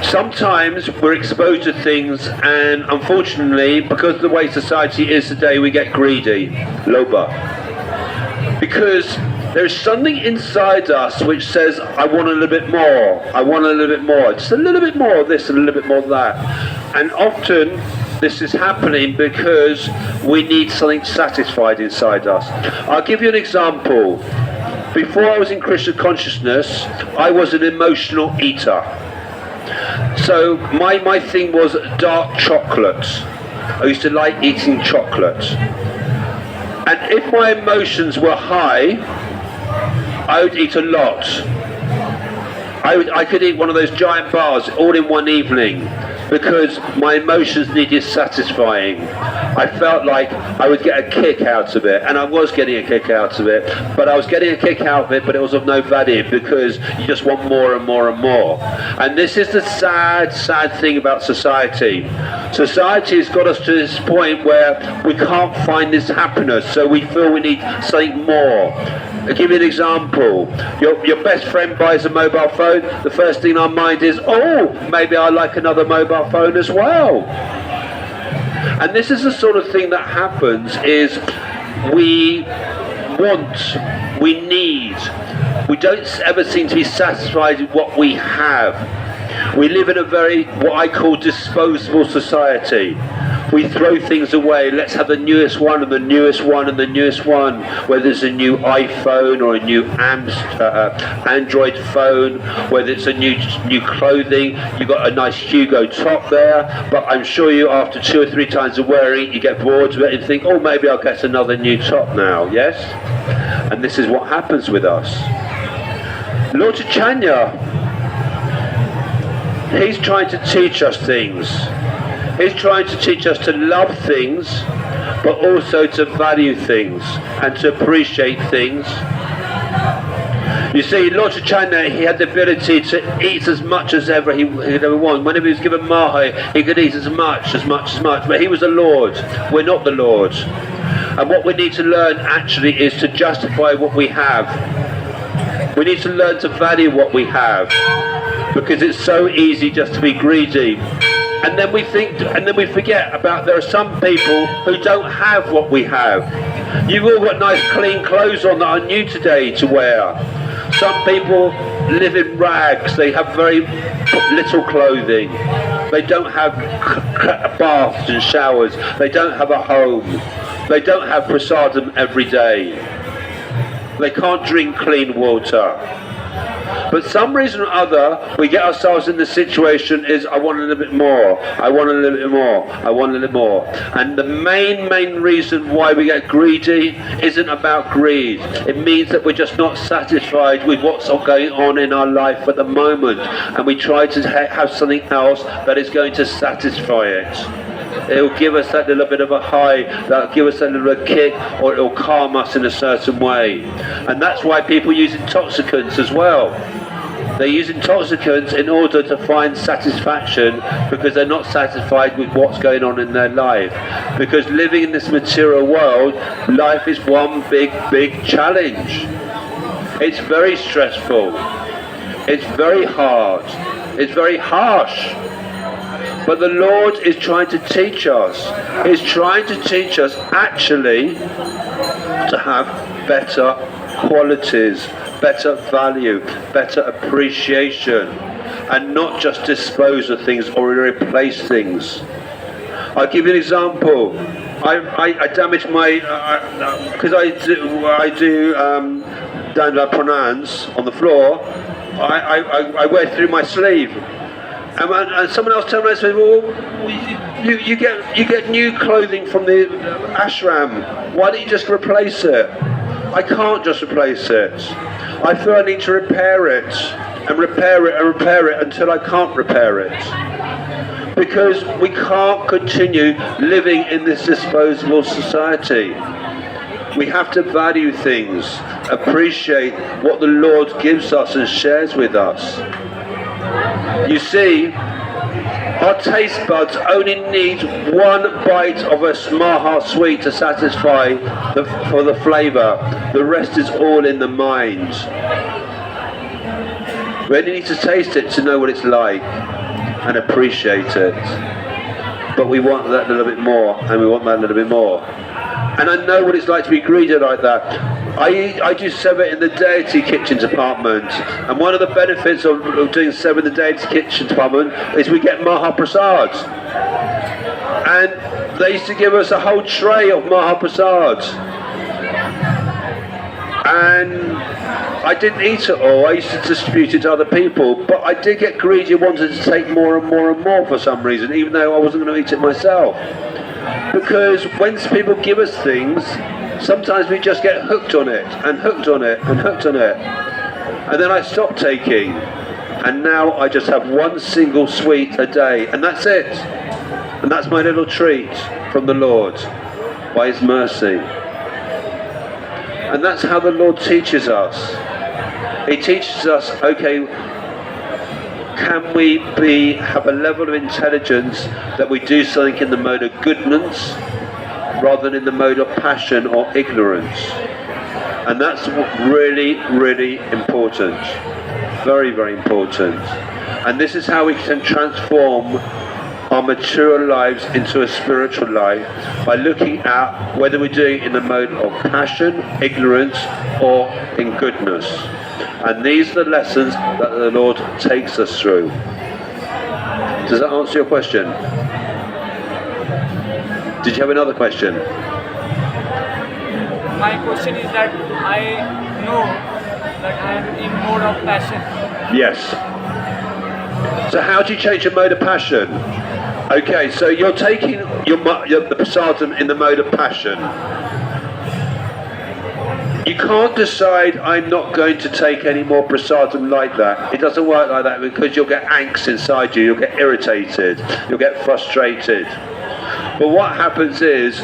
sometimes we're exposed to things, and unfortunately, because of the way society is today, we get greedy, lobha. Because there's something inside us which says, I want a little bit more, I want a little bit more, just a little bit more of this, a little bit more of that. And often this is happening because we need something satisfied inside us. I'll give you an example. Before I was in Krishna consciousness, I was an emotional eater. So my thing was dark chocolate. I used to like eating chocolate. And if my emotions were high, I would eat a lot. I could eat one of those giant bars all in one evening because my emotions needed satisfying. I felt like I would get a kick out of it, and I was getting a kick out of it, but I was getting a kick out of it, but it was of no value because you just want more and more and more. And this is the sad, sad thing about society. Society has got us to this point where we can't find this happiness, so we feel we need something more. I'll give you an example. Your best friend buys a mobile phone, the first thing in our mind is, oh, maybe I like another mobile phone as well. And this is the sort of thing that happens, is we want, we need, we don't ever seem to be satisfied with what we have. We live in a very, what I call, disposable society. We throw things away. Let's have the newest one and the newest one and the newest one. Whether it's a new iPhone or a new Android phone, whether it's a new clothing, you've got a nice Hugo top there, but I'm sure you, after 2 or 3 times of wearing it, you get bored of it and think, oh, maybe I'll get another new top now, yes? And this is what happens with us. Lord Chaitanya, he's trying to teach us things. He's trying to teach us to love things, but also to value things and to appreciate things. You see, Lord Chaitanya, he had the ability to eat as much as ever he could ever want. Whenever he was given maha, he could eat as much. But he was the Lord. We're not the Lord. And what we need to learn actually is to justify what we have. We need to learn to value what we have, because it's so easy just to be greedy. And then we think, and then we forget about, there are some people who don't have what we have. You've all got nice clean clothes on that are new today to wear. Some people live in rags, they have very little clothing. They don't have baths and showers, they don't have a home, they don't have prasadam every day. They can't drink clean water. But some reason or other, we get ourselves in the situation is, I want a little bit more, I want a little bit more, I want a little bit more. And the main reason why we get greedy isn't about greed. It means that we're just not satisfied with what's going on in our life at the moment. And we try to have something else that is going to satisfy it. It'll give us that little bit of a high, that'll give us a little kick, or it'll calm us in a certain way. And that's why people use intoxicants as well. They use intoxicants in order to find satisfaction, because they're not satisfied with what's going on in their life. Because living in this material world, life is one big challenge. It's very stressful. It's very hard. It's very harsh. But the Lord is trying to teach us. He's trying to teach us actually to have better qualities, better value, better appreciation, and not just dispose of things or replace things. I'll give you an example. I damaged my, because I do Dandla pranams on the floor, I wear through my sleeve. And someone else turned around and said, well, you get new clothing from the ashram. Why don't you just replace it? I can't just replace it. I feel I need to repair it and repair it and repair it until I can't repair it. Because we can't continue living in this disposable society. We have to value things, appreciate what the Lord gives us and shares with us. You see, our taste buds only need one bite of a maha sweet to satisfy for the flavour. The rest is all in the mind. We only need to taste it to know what it's like. and appreciate it. But we want that little bit more, and we want that little bit more. And I know what it's like to be greedy like that. I do seva in the deity kitchen department, and one of the benefits of doing seva in the deity kitchen department is we get Mahaprasad. And they used to give us a whole tray of Mahaprasad. And I didn't eat it all, I used to distribute it to other people, but I did get greedy and wanted to take more and more and more for some reason, even though I wasn't going to eat it myself. Because when people give us things, sometimes we just get hooked on it, and hooked on it, and hooked on it. And then I stopped taking, and now I just have one single sweet a day, and that's it. And that's my little treat from the Lord, by His mercy. And that's how the Lord teaches us. He teaches us, okay, can we have a level of intelligence that we do something in the mode of goodness rather than in the mode of passion or ignorance? And that's really, really important. Very, very important. And this is how we can transform our material lives into a spiritual life, by looking at whether we're doing it in the mode of passion, ignorance, or in goodness. And these are the lessons that the Lord takes us through. Does that answer your question? Did you have another question? My question is that I know that I am in mode of passion. Yes. So how do you change your mode of passion? Okay, so you're taking the prasadam in the mode of passion. You can't decide, I'm not going to take any more prasadam like that. It doesn't work like that, because you'll get angst inside you, you'll get irritated, you'll get frustrated. But what happens is,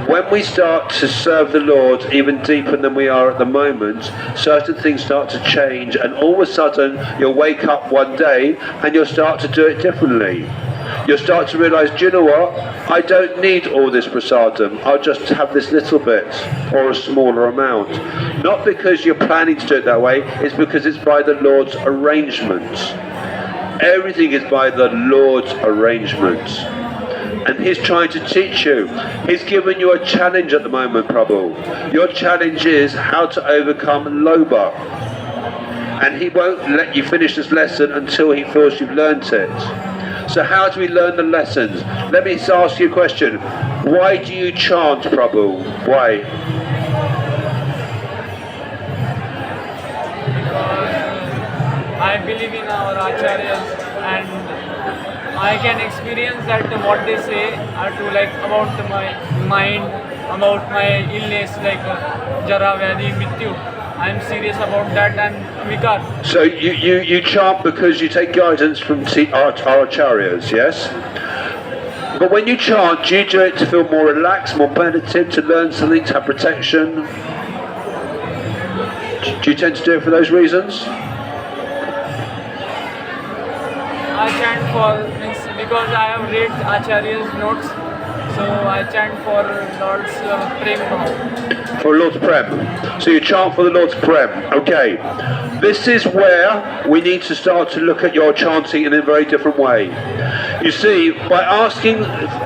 when we start to serve the Lord even deeper than we are at the moment, certain things start to change, and all of a sudden you'll wake up one day and you'll start to do it differently. You'll start to realise, do you know what? I don't need all this prasadam. I'll just have this little bit, or a smaller amount. Not because you're planning to do it that way, it's because it's by the Lord's arrangement. Everything is by the Lord's arrangement. And He's trying to teach you. He's given you a challenge at the moment, Prabhu. Your challenge is how to overcome lobha. And He won't let you finish this lesson until He feels you've learnt it. So how do we learn the lessons? Let me ask you a question. Why do you chant, Prabhu? Why? Because I believe in our acharyas, and I can experience that what they say are to, like, about my mind, about my illness, like jara, vyadhi, mrityu. I am serious about that, and vikar. So you chant because you take guidance from our acharyas, yes? But when you chant, do you do it to feel more relaxed, more meditative, to learn something, to have protection? Do you tend to do it for those reasons? I chant because I have read Acharya's notes, so I chant for Lord's Prem. For Lord's Prem. So you chant for the Lord's Prem. Okay. This is where we need to start to look at your chanting in a very different way. You see, by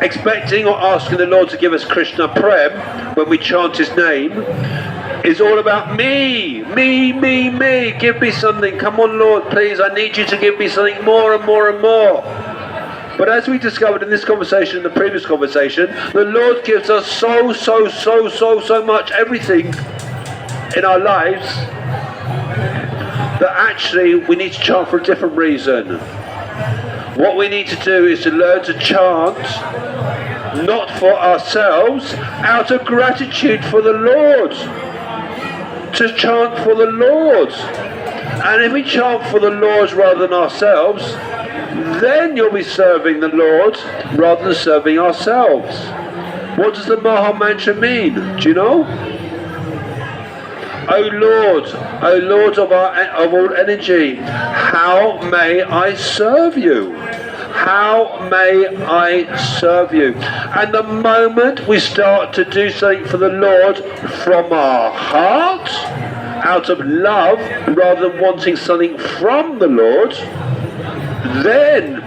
expecting or asking the Lord to give us Krishna Prem when we chant His name, is all about me, give me something, come on Lord, please, I need you to give me something more and more and more. But as we discovered in this conversation, in the previous conversation, the Lord gives us so much everything in our lives that actually we need to chant for a different reason. What we need to do is to learn to chant not for ourselves, out of gratitude for the Lord. To chant for the Lord. And if we chant for the Lord rather than ourselves, then you'll be serving the Lord rather than serving ourselves. What does the Maha Mantra mean? Do you know? O Lord of all energy, how may I serve you? How may I serve you? And the moment we start to do something for the Lord from our heart, out of love, rather than wanting something from the Lord, then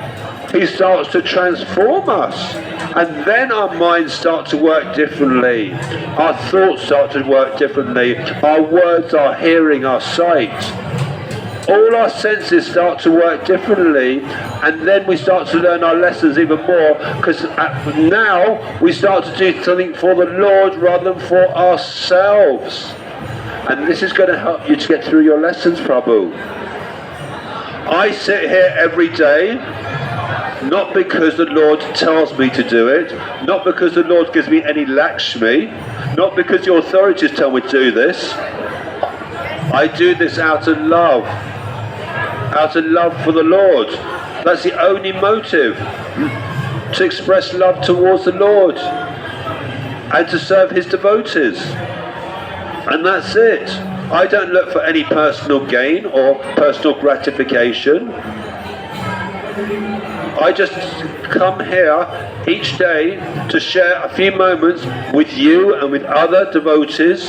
he starts to transform us. And then our minds start to work differently. Our thoughts start to work differently. Our words, our hearing, our sight. All our senses start to work differently, and then we start to learn our lessons even more, because now we start to do something for the Lord rather than for ourselves. And this is going to help you to get through your lessons, Prabhu. I sit here every day, not because the Lord tells me to do it, not because the Lord gives me any Lakshmi, not because the authorities tell me to do this. I do this out of love for the Lord. That's the only motive, to express love towards the Lord and to serve his devotees. And that's it. I don't look for any personal gain or personal gratification. I just come here each day to share a few moments with you and with other devotees.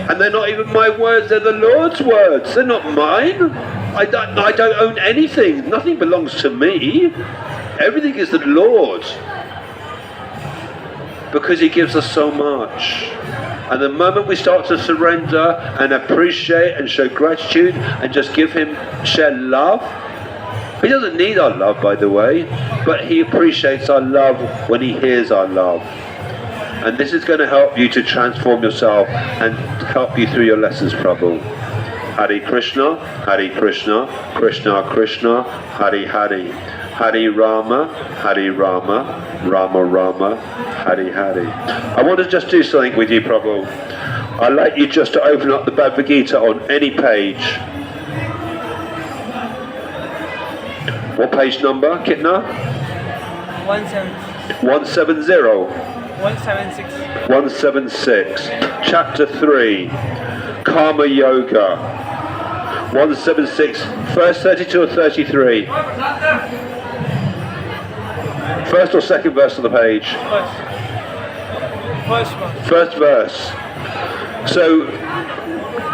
And they're not even my words, they're the Lord's words. They're not mine. I don't own anything. Nothing belongs to me. Everything is the Lord. Because he gives us so much. And the moment we start to surrender and appreciate and show gratitude and just give him, share love. He doesn't need our love, by the way, but he appreciates our love when he hears our love. And this is going to help you to transform yourself and help you through your lessons, Prabhu. Hare Krishna, Krishna Krishna, Hare Hare. Hare Rama, Rama Rama, Hare Hare. I want to just do something with you, Prabhu. I'd like you just to open up the Bhagavad Gita on any page. What page number, Kitna? 170. 176. 176. Chapter 3. Karma Yoga. 176. Verse 32 or 33? First or second verse on the page? First verse. So,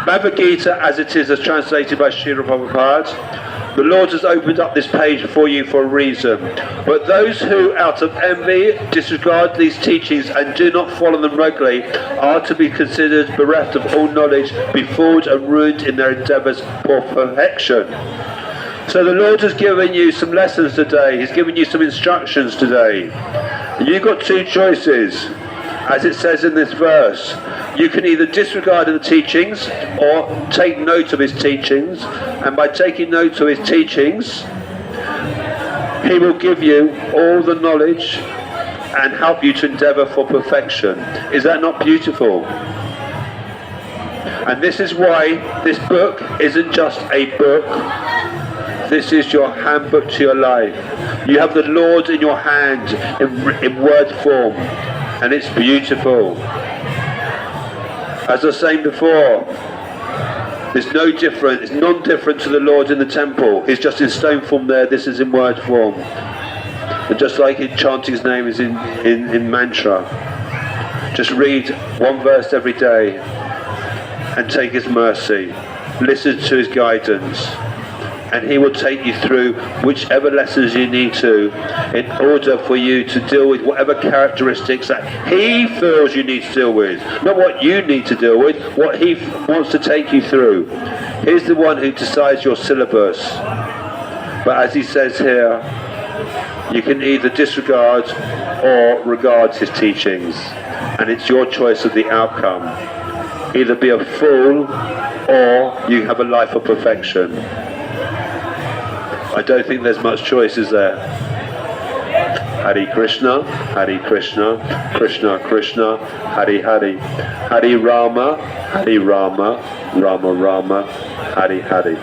Bhagavad Gita as it is, as translated by Srila Prabhupada, the Lord has opened up this page for you for a reason. But those who, out of envy, disregard these teachings and do not follow them regularly are to be considered bereft of all knowledge, befooled and ruined in their endeavours for perfection. So the Lord has given you some lessons today. He's given you some instructions today. And you've got two choices. As it says in this verse, you can either disregard the teachings or take note of his teachings, and by taking note of his teachings, he will give you all the knowledge and help you to endeavour for perfection. Is that not beautiful? And this is why this book isn't just a book. This is your handbook to your life. You have the Lord in your hand in word form. And it's beautiful. As I was saying before, it's no different, it's non-different to the Lord in the temple. He's just in stone form there, this is in word form. And just like chanting his name is in mantra. Just read one verse every day and take his mercy. Listen to his guidance. And he will take you through whichever lessons you need to in order for you to deal with whatever characteristics that he feels you need to deal with. Not what you need to deal with, what he wants to take you through. He's the one who decides your syllabus. But as he says here, you can either disregard or regard his teachings. And it's your choice of the outcome. Either be a fool or you have a life of perfection. I don't think there's much choice, is there? Hare Krishna, Krishna Krishna, Hare Hare. Hare Rama, Rama Rama, Hare Hare.